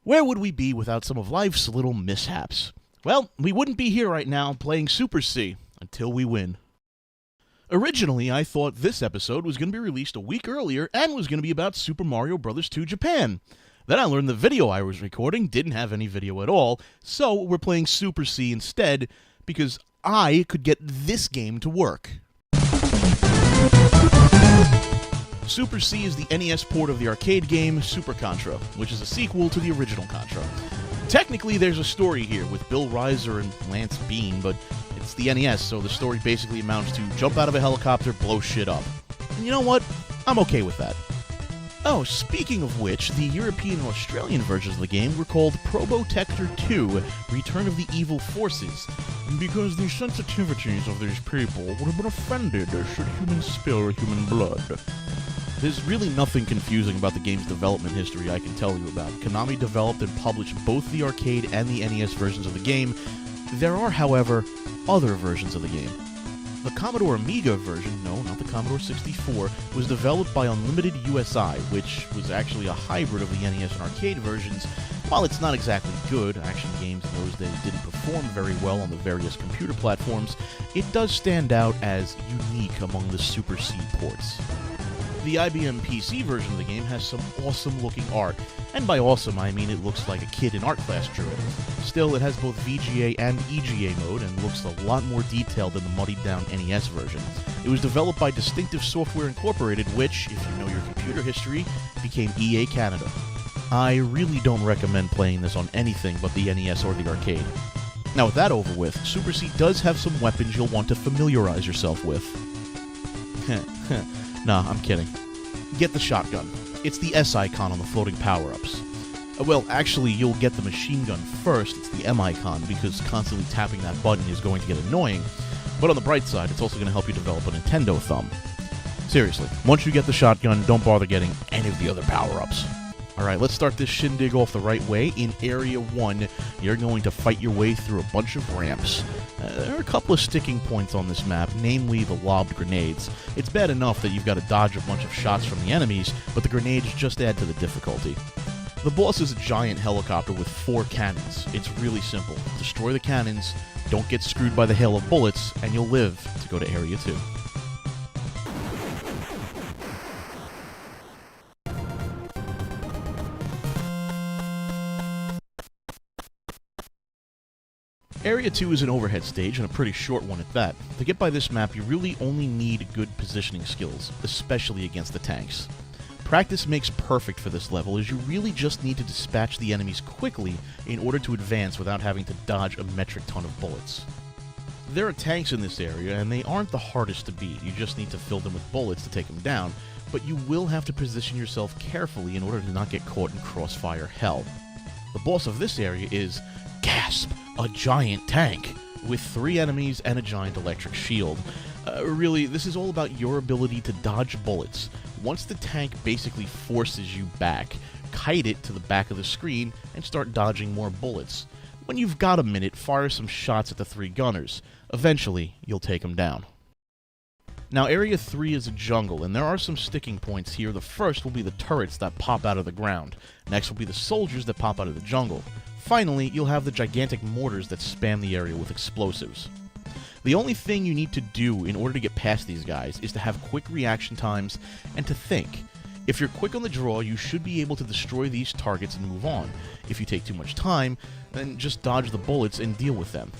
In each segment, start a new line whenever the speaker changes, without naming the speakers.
Where would we be without some of life's little mishaps? Well, we wouldn't be here right now playing Super C until we win. Originally, I thought this episode was going to be released a week earlier and was going to be about Super Mario Bros. 2 Japan. Then I learned the video I was recording didn't have any video at all, so we're playing Super C instead because I could get this game to work. Super C is the NES port of the arcade game Super Contra, which is a sequel to the original Contra. Technically, there's a story here with Bill Rizer and Lance Bean, but it's the NES, so the story basically amounts to jump out of a helicopter, blow shit up. And you know what? I'm okay with that. Oh, speaking of which, the European and Australian versions of the game were called Probotector 2, Return of the Evil Forces, because the sensitivities of these people would have been offended should humans spill human blood. There's really nothing confusing about the game's development history I can tell you about. Konami developed and published both the arcade and the NES versions of the game. There are, however, other versions of the game. The Commodore Amiga version, no, not the Commodore 64, was developed by Unlimited USI, which was actually a hybrid of the NES and arcade versions. While it's not exactly good, action games in those days didn't perform very well on the various computer platforms, it does stand out as unique among the Super C ports. The IBM PC version of the game has some awesome-looking art, and by awesome I mean it looks like a kid in art class drew it. Still, it has both VGA and EGA mode, and looks a lot more detailed than the muddied-down NES version. It was developed by Distinctive Software Incorporated, which, if you know your computer history, became EA Canada. I really don't recommend playing this on anything but the NES or the arcade. Now with that over with, Super C does have some weapons you'll want to familiarize yourself with. Nah, I'm kidding. Get the shotgun. It's the S icon on the floating power-ups. Well, actually, you'll get the machine gun first. It's the M icon, because constantly tapping that button is going to get annoying. But on the bright side, it's also going to help you develop a Nintendo thumb. Seriously, once you get the shotgun, don't bother getting any of the other power-ups. Alright, let's start this shindig off the right way. In Area 1, you're going to fight your way through a bunch of ramps. There are a couple of sticking points on this map, namely the lobbed grenades. It's bad enough that you've got to dodge a bunch of shots from the enemies, but the grenades just add to the difficulty. The boss is a giant helicopter with 4 cannons. It's really simple. Destroy the cannons, don't get screwed by the hail of bullets, and you'll live to go to Area 2. Area 2 is an overhead stage, and a pretty short one at that. To get by this map, you really only need good positioning skills, especially against the tanks. Practice makes perfect for this level, as you really just need to dispatch the enemies quickly in order to advance without having to dodge a metric ton of bullets. There are tanks in this area, and they aren't the hardest to beat. You just need to fill them with bullets to take them down, but you will have to position yourself carefully in order to not get caught in crossfire hell. The boss of this area is, gasp, a giant tank, with 3 enemies and a giant electric shield. Really, this is all about your ability to dodge bullets. Once the tank basically forces you back, kite it to the back of the screen and start dodging more bullets. When you've got a minute, fire some shots at the 3 gunners. Eventually, you'll take them down. Now, Area 3 is a jungle, and there are some sticking points here. The first will be the turrets that pop out of the ground. Next will be the soldiers that pop out of the jungle. Finally, you'll have the gigantic mortars that spam the area with explosives. The only thing you need to do in order to get past these guys is to have quick reaction times and to think. If you're quick on the draw, you should be able to destroy these targets and move on. If you take too much time, then just dodge the bullets and deal with them.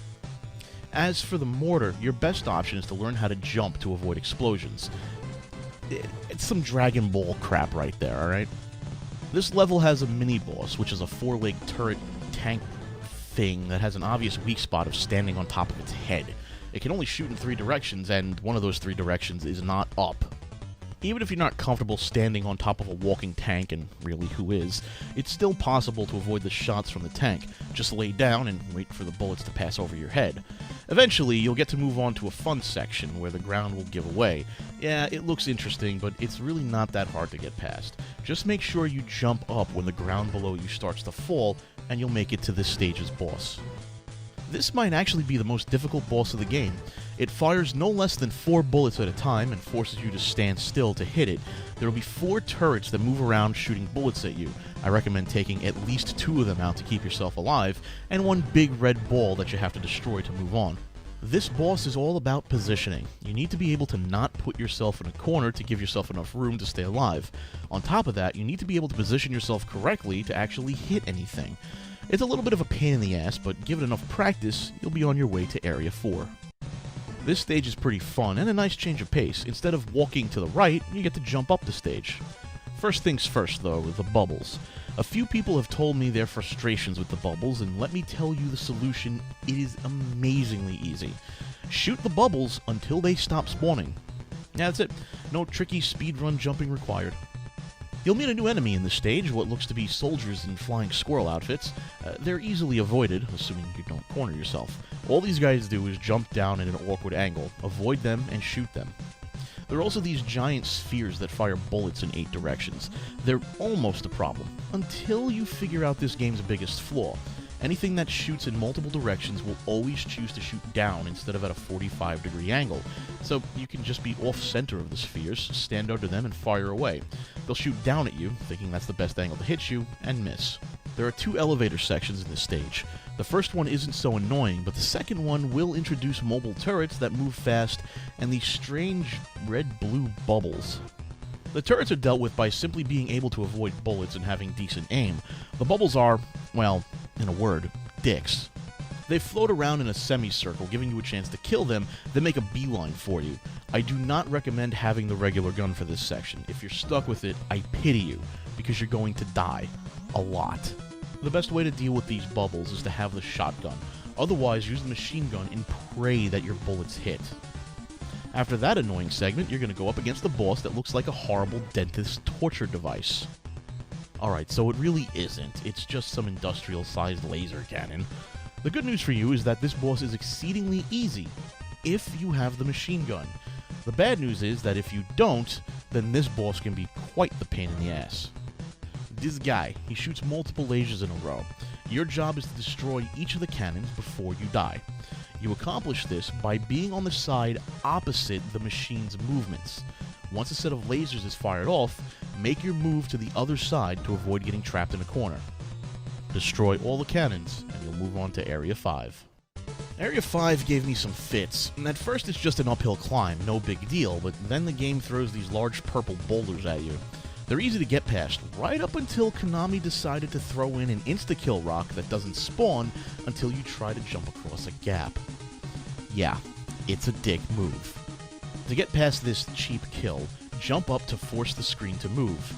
As for the mortar, your best option is to learn how to jump to avoid explosions. It's some Dragon Ball crap right there, alright? This level has a mini-boss, which is a 4-legged turret tank thing that has an obvious weak spot of standing on top of its head. It can only shoot in 3 directions, and one of those 3 directions is not up. Even if you're not comfortable standing on top of a walking tank, and really who is, it's still possible to avoid the shots from the tank. Just lay down and wait for the bullets to pass over your head. Eventually, you'll get to move on to a fun section where the ground will give away. Yeah, it looks interesting, but it's really not that hard to get past. Just make sure you jump up when the ground below you starts to fall, and you'll make it to this stage's boss. This might actually be the most difficult boss of the game. It fires no less than 4 bullets at a time and forces you to stand still to hit it. There will be 4 turrets that move around shooting bullets at you. I recommend taking at least 2 of them out to keep yourself alive, and 1 big red ball that you have to destroy to move on. This boss is all about positioning. You need to be able to not put yourself in a corner to give yourself enough room to stay alive. On top of that, you need to be able to position yourself correctly to actually hit anything. It's a little bit of a pain in the ass, but given enough practice, you'll be on your way to Area 4. This stage is pretty fun and a nice change of pace. Instead of walking to the right, you get to jump up the stage. First things first, though, the bubbles. A few people have told me their frustrations with the bubbles, and let me tell you the solution, it is amazingly easy. Shoot the bubbles until they stop spawning. Yeah, that's it. No tricky speedrun jumping required. You'll meet a new enemy in this stage, what looks to be soldiers in flying squirrel outfits. They're easily avoided, assuming you don't corner yourself. All these guys do is jump down at an awkward angle, avoid them, and shoot them. There are also these giant spheres that fire bullets in 8 directions. They're almost a problem, until you figure out this game's biggest flaw. Anything that shoots in multiple directions will always choose to shoot down instead of at a 45-degree angle, so you can just be off-center of the spheres, stand under them, and fire away. They'll shoot down at you, thinking that's the best angle to hit you, and miss. There are 2 elevator sections in this stage. The first one isn't so annoying, but the second one will introduce mobile turrets that move fast, and these strange red-blue bubbles. The turrets are dealt with by simply being able to avoid bullets and having decent aim. The bubbles are, well, in a word, dicks. They float around in a semicircle, giving you a chance to kill them, then make a beeline for you. I do not recommend having the regular gun for this section. If you're stuck with it, I pity you, because you're going to die. A lot. The best way to deal with these bubbles is to have the shotgun. Otherwise, use the machine gun and pray that your bullets hit. After that annoying segment, you're going to go up against the boss that looks like a horrible dentist's torture device. Alright, so it really isn't. It's just some industrial-sized laser cannon. The good news for you is that this boss is exceedingly easy, if you have the machine gun. The bad news is that if you don't, then this boss can be quite the pain in the ass. This guy, he shoots multiple lasers in a row. Your job is to destroy each of the cannons before you die. You accomplish this by being on the side opposite the machine's movements. Once a set of lasers is fired off, make your move to the other side to avoid getting trapped in a corner. Destroy all the cannons, and you'll move on to Area 5. Area 5 gave me some fits. At first it's just an uphill climb, no big deal, but then the game throws these large purple boulders at you. They're easy to get past, right up until Konami decided to throw in an insta-kill rock that doesn't spawn until you try to jump across a gap. Yeah, it's a dick move. To get past this cheap kill, jump up to force the screen to move.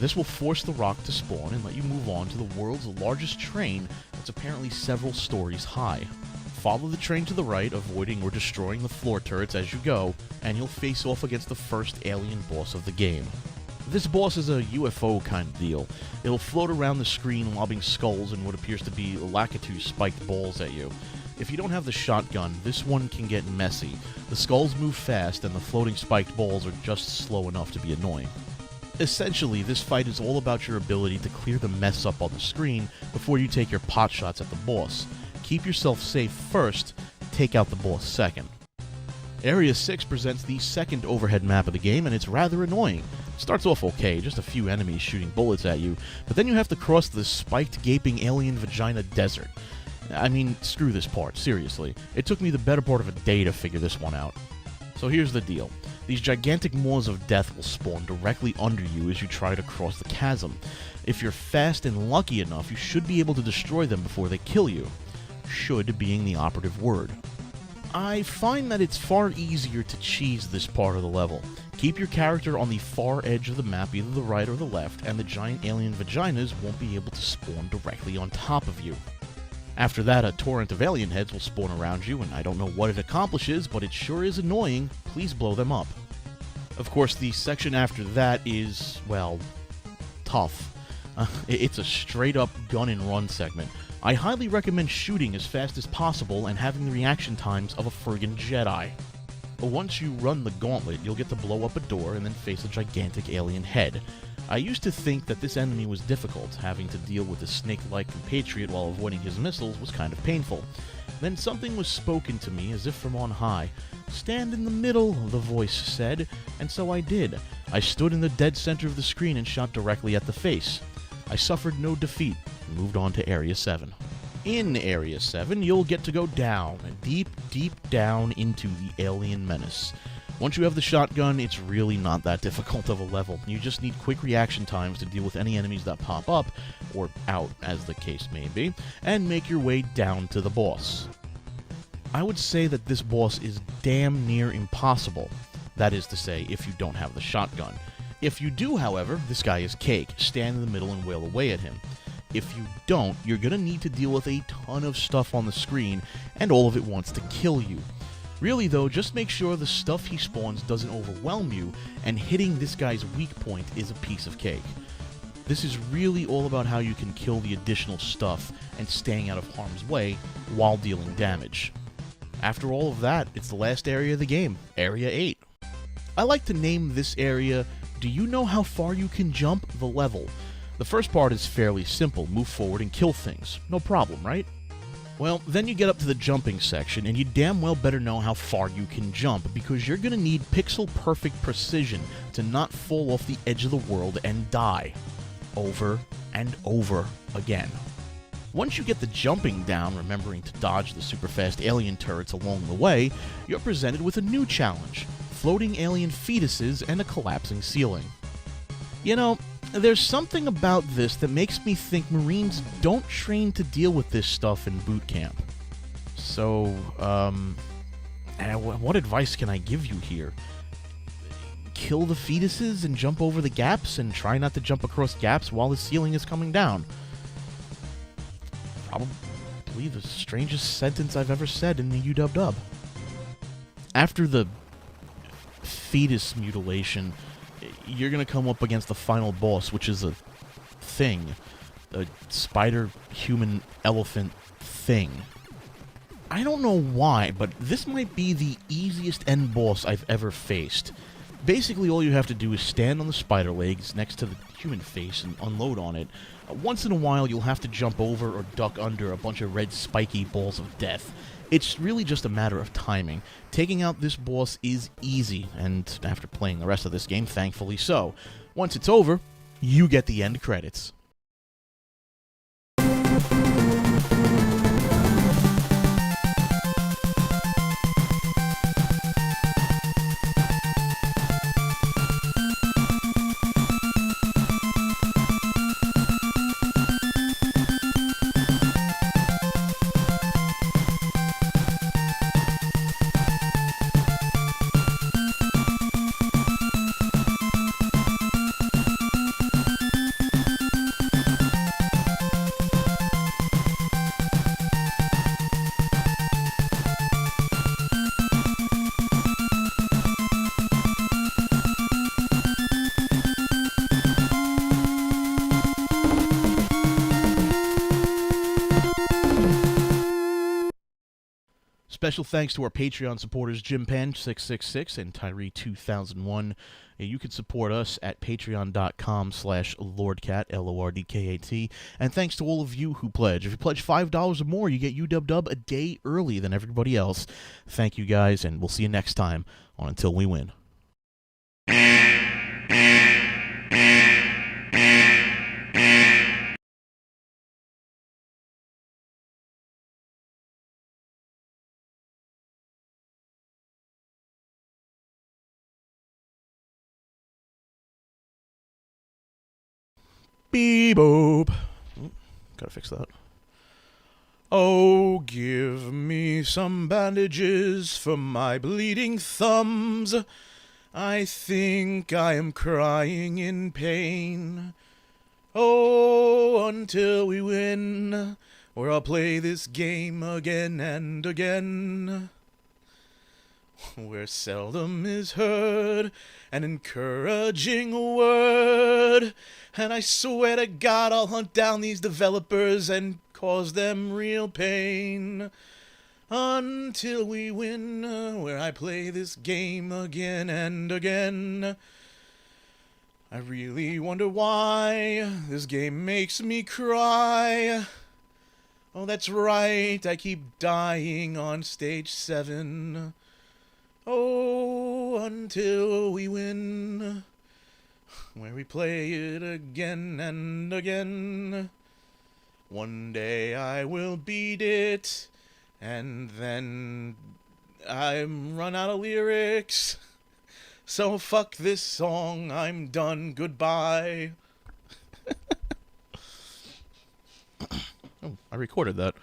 This will force the rock to spawn and let you move on to the world's largest train that's apparently several stories high. Follow the train to the right, avoiding or destroying the floor turrets as you go, and you'll face off against the first alien boss of the game. This boss is a UFO kind of deal. It'll float around the screen lobbing skulls and what appears to be Lakitu spiked balls at you. If you don't have the shotgun, this one can get messy. The skulls move fast and the floating spiked balls are just slow enough to be annoying. Essentially, this fight is all about your ability to clear the mess up on the screen before you take your pot shots at the boss. Keep yourself safe first, take out the boss second. Area 6 presents the second overhead map of the game, and it's rather annoying. It starts off okay, just a few enemies shooting bullets at you, but then you have to cross this spiked, gaping alien vagina desert. I mean, screw this part, seriously. It took me the better part of a day to figure this one out. So here's the deal. These gigantic maws of death will spawn directly under you as you try to cross the chasm. If you're fast and lucky enough, you should be able to destroy them before they kill you. Should being the operative word. I find that it's far easier to cheese this part of the level. Keep your character on the far edge of the map, either the right or the left, and the giant alien vaginas won't be able to spawn directly on top of you. After that, a torrent of alien heads will spawn around you, and I don't know what it accomplishes, but it sure is annoying. Please blow them up. Of course, the section after that is, well, tough. It's a straight-up gun-and-run segment. I highly recommend shooting as fast as possible and having the reaction times of a friggin' Jedi. But once you run the gauntlet, you'll get to blow up a door and then face a gigantic alien head. I used to think that this enemy was difficult. Having to deal with a snake-like compatriot while avoiding his missiles was kind of painful. Then something was spoken to me as if from on high. "Stand in the middle," the voice said, and so I did. I stood in the dead center of the screen and shot directly at the face. I suffered no defeat and moved on to Area 7. In Area 7, you'll get to go down, deep, deep down into the alien menace. Once you have the shotgun, it's really not that difficult of a level. You just need quick reaction times to deal with any enemies that pop up, or out as the case may be, and make your way down to the boss. I would say that this boss is damn near impossible. That is to say, if you don't have the shotgun. If you do, however, this guy is cake. Stand in the middle and wail away at him. If you don't, you're going to need to deal with a ton of stuff on the screen, and all of it wants to kill you. Really though, just make sure the stuff he spawns doesn't overwhelm you, and hitting this guy's weak point is a piece of cake. This is really all about how you can kill the additional stuff and staying out of harm's way while dealing damage. After all of that, it's the last area of the game, Area 8. I like to name this area, "Do you know how far you can jump?" the level. The first part is fairly simple, move forward and kill things. No problem, right? Well, then you get up to the jumping section, and you damn well better know how far you can jump, because you're going to need pixel-perfect precision to not fall off the edge of the world and die. Over and over again. Once you get the jumping down, remembering to dodge the super-fast alien turrets along the way, you're presented with a new challenge: floating alien fetuses and a collapsing ceiling. You know, there's something about this that makes me think Marines don't train to deal with this stuff in boot camp. So, what advice can I give you here? Kill the fetuses and jump over the gaps, and try not to jump across gaps while the ceiling is coming down. Probably the strangest sentence I've ever said in the UW. After the fetus mutilation, you're going to come up against the final boss, which is a thing. A spider, human, elephant thing. I don't know why, but this might be the easiest end boss I've ever faced. Basically, all you have to do is stand on the spider legs next to the human face and unload on it. Once in a while, you'll have to jump over or duck under a bunch of red spiky balls of death. It's really just a matter of timing. Taking out this boss is easy, and after playing the rest of this game, thankfully so. Once it's over, you get the end credits. Special thanks to our Patreon supporters Jim Penn 666 and Tyree 2001. You can support us at patreon.com/lordcat, LORDKAT. And thanks to all of you who pledge. If you pledge $5 or more, you get UW a day early than everybody else. Thank you guys, and we'll see you next time on Until We Win. Beep-boop. Gotta fix that. Oh, give me some bandages for my bleeding thumbs. I think I am crying in pain. Oh, until we win, or I'll play this game again and again. Where seldom is heard an encouraging word, and I swear to God I'll hunt down these developers and cause them real pain. Until we win, where I play this game again and again. I really wonder why this game makes me cry. Oh, that's right, I keep dying on stage 7. Oh, until we win, where we play it again and again. One day I will beat it, and then I'm run out of lyrics. So fuck this song, I'm done, goodbye. Oh, I recorded that.